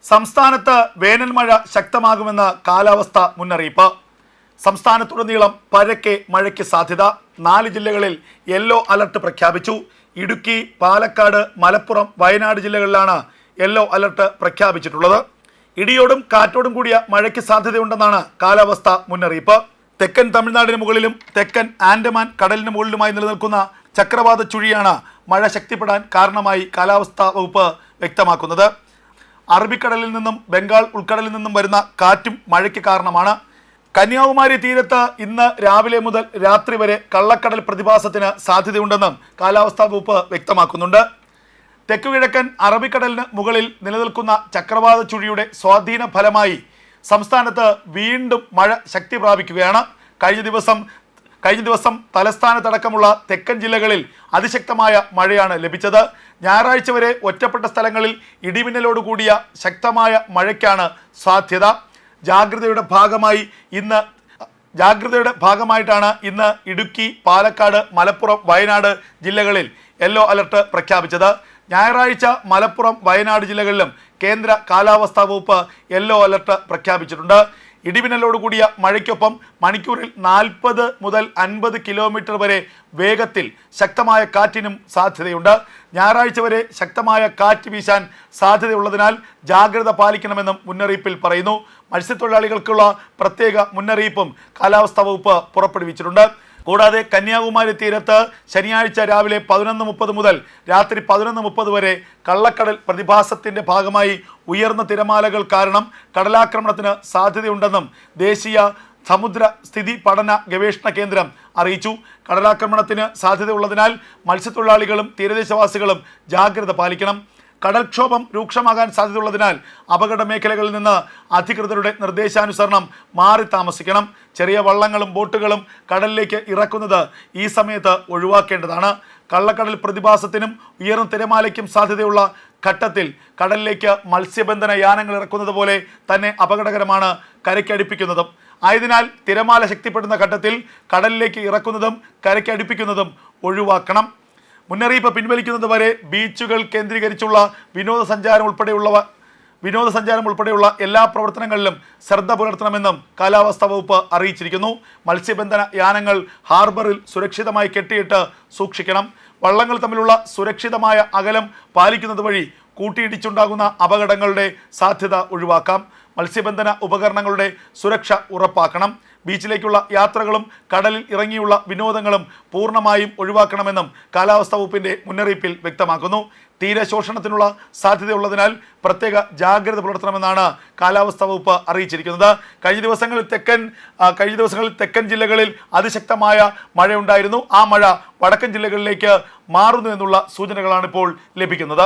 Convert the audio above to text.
സംസ്ഥാനത്ത് വേനൽ മഴ ശക്തമാകുമെന്ന് കാലാവസ്ഥ മുന്നറിയിപ്പ്. സംസ്ഥാനത്തുടനീളം പരക്കെ മഴയ്ക്ക് സാധ്യത. 4 ജില്ലകളിൽ യെല്ലോ അലർട്ട് പ്രഖ്യാപിച്ചു. ഇടുക്കി, പാലക്കാട്, മലപ്പുറം, വയനാട് ജില്ലകളിലാണ് യെല്ലോ അലർട്ട് പ്രഖ്യാപിച്ചിട്ടുള്ളത്. ഇടിയോടും കാറ്റോടും കൂടിയ മഴയ്ക്ക് സാധ്യതയുണ്ടെന്നാണ് കാലാവസ്ഥ മുന്നറിയിപ്പ്. തെക്കൻ തമിഴ്നാടിന് മുകളിലും തെക്കൻ ആൻഡമാൻ കടലിന് മുകളിലുമായി നിലനിൽക്കുന്ന ചക്രവാത ചുഴിയാണ് മഴ ശക്തിപ്പെടാൻ കാരണമായി കാലാവസ്ഥാ വകുപ്പ് വ്യക്തമാക്കുന്നത്. അറബിക്കടലിൽ നിന്നും ബംഗാൾ ഉൾക്കടലിൽ നിന്നും വരുന്ന കാറ്റും മഴയ്ക്ക് കാരണമാണ്. കന്യാകുമാരി തീരത്ത് ഇന്ന് രാവിലെ മുതൽ രാത്രി വരെ കള്ളക്കടൽ പ്രതിഭാസത്തിന് സാധ്യതയുണ്ടെന്നും കാലാവസ്ഥാ വകുപ്പ് വ്യക്തമാക്കുന്നുണ്ട്. തെക്കുകിഴക്കൻ അറബിക്കടലിന് മുകളിൽ നിലനിൽക്കുന്ന ചക്രവാത ചുഴിയുടെ സ്വാധീന ഫലമായി സംസ്ഥാനത്ത് വീണ്ടും മഴ ശക്തി പ്രാപിക്കുകയാണ്. കഴിഞ്ഞ ദിവസം തലസ്ഥാനത്തടക്കമുള്ള തെക്കൻ ജില്ലകളിൽ അതിശക്തമായ മഴയാണ് ലഭിച്ചത്. ഞായറാഴ്ച വരെ ഒറ്റപ്പെട്ട സ്ഥലങ്ങളിൽ ഇടിമിന്നലോടുകൂടിയ ശക്തമായ മഴയ്ക്കാണ് സാധ്യത. ജാഗ്രതയുടെ ഭാഗമായിട്ടാണ് ഇന്ന് ഇടുക്കി, പാലക്കാട്, മലപ്പുറം, വയനാട് ജില്ലകളിൽ യെല്ലോ അലർട്ട് പ്രഖ്യാപിച്ചത്. ഞായറാഴ്ച മലപ്പുറം, വയനാട് ജില്ലകളിലും കേന്ദ്ര കാലാവസ്ഥാ വകുപ്പ് യെല്ലോ അലർട്ട് പ്രഖ്യാപിച്ചിട്ടുണ്ട്. ഇടിമിന്നലോടുകൂടിയ മഴയ്ക്കൊപ്പം മണിക്കൂറിൽ 40 മുതൽ 50 കിലോമീറ്റർ വരെ വേഗത്തിൽ ശക്തമായ കാറ്റിനും സാധ്യതയുണ്ട്. ഞായറാഴ്ച വരെ ശക്തമായ കാറ്റ് വീശാൻ സാധ്യതയുള്ളതിനാൽ ജാഗ്രത പാലിക്കണമെന്നും മുന്നറിയിപ്പിൽ പറയുന്നു. മത്സ്യത്തൊഴിലാളികൾക്കുള്ള പ്രത്യേക മുന്നറിയിപ്പും കാലാവസ്ഥാ വകുപ്പ് പുറപ്പെടുവിച്ചിട്ടുണ്ട്. കൂടാതെ കന്യാകുമാരി തീരത്ത് ശനിയാഴ്ച രാവിലെ 11:30 മുതൽ രാത്രി 11:30 വരെ കള്ളക്കടൽ പ്രതിഭാസത്തിന്റെ ഭാഗമായി ഉയർന്ന തിരമാലകൾ കാരണം കടലാക്രമണത്തിന് സാധ്യതയുണ്ടെന്നും ദേശീയ സമുദ്ര സ്ഥിതി പഠന ഗവേഷണ കേന്ദ്രം അറിയിച്ചു. കടലാക്രമണത്തിന് സാധ്യതയുള്ളതിനാൽ മത്സ്യത്തൊഴിലാളികളും തീരദേശവാസികളും ജാഗ്രത പാലിക്കണം. കടൽക്ഷോഭം രൂക്ഷമാകാൻ സാധ്യതയുള്ളതിനാൽ അപകട മേഖലകളിൽ നിന്ന് അധികൃതരുടെ നിർദ്ദേശാനുസരണം മാറി താമസിക്കണം. ചെറിയ വള്ളങ്ങളും ബോട്ടുകളും കടലിലേക്ക് ഇറക്കുന്നത് ഈ സമയത്ത് ഒഴിവാക്കേണ്ടതാണ്. കള്ളക്കടൽ പ്രതിഭാസത്തിനും ഉയർന്ന തിരമാലയ്ക്കും സാധ്യതയുള്ള ഘട്ടത്തിൽ കടലിലേക്ക് മത്സ്യബന്ധന യാനങ്ങൾ ഇറക്കുന്നത് പോലെ തന്നെ അപകടകരമാണ് കരയ്ക്കടുപ്പിക്കുന്നതും. ആയതിനാൽ തിരമാല ശക്തിപ്പെടുന്ന ഘട്ടത്തിൽ കടലിലേക്ക് ഇറക്കുന്നതും കരയ്ക്കടുപ്പിക്കുന്നതും ഒഴിവാക്കണം. മുന്നറിയിപ്പ് പിൻവലിക്കുന്നത് വരെ ബീച്ചുകൾ കേന്ദ്രീകരിച്ചുള്ള വിനോദസഞ്ചാരം ഉൾപ്പെടെയുള്ള എല്ലാ പ്രവർത്തനങ്ങളിലും ശ്രദ്ധ പുലർത്തണമെന്നും കാലാവസ്ഥാ വകുപ്പ് അറിയിച്ചിരിക്കുന്നു. മത്സ്യബന്ധന യാനങ്ങൾ ഹാർബറിൽ സുരക്ഷിതമായി കെട്ടിയിട്ട് സൂക്ഷിക്കണം. വള്ളങ്ങൾ തമ്മിലുള്ള സുരക്ഷിതമായ അകലം പാലിക്കുന്നത് വഴി കൂട്ടിയിടിച്ചുണ്ടാകുന്ന അപകടങ്ങളുടെ സാധ്യത ഒഴിവാക്കാം. മത്സ്യബന്ധന ഉപകരണങ്ങളുടെ സുരക്ഷ ഉറപ്പാക്കണം. ബീച്ചിലേക്കുള്ള യാത്രകളും കടലിൽ ഇറങ്ങിയുള്ള വിനോദങ്ങളും പൂർണ്ണമായും ഒഴിവാക്കണമെന്നും കാലാവസ്ഥാ വകുപ്പിന്റെ മുന്നറിയിപ്പിൽ വ്യക്തമാക്കുന്നു. തീരശോഷണത്തിനുള്ള സാധ്യതയുള്ളതിനാൽ പ്രത്യേക ജാഗ്രത പുലർത്തണമെന്നാണ് കാലാവസ്ഥാ വകുപ്പ് അറിയിച്ചിരിക്കുന്നത്. കഴിഞ്ഞ ദിവസങ്ങളിൽ തെക്കൻ ജില്ലകളിൽ അതിശക്തമായ മഴയുണ്ടായിരുന്നു. ആ മഴ വടക്കൻ ജില്ലകളിലേക്ക് മാറുന്നു എന്നുള്ള സൂചനകളാണ് ഇപ്പോൾ ലഭിക്കുന്നത്.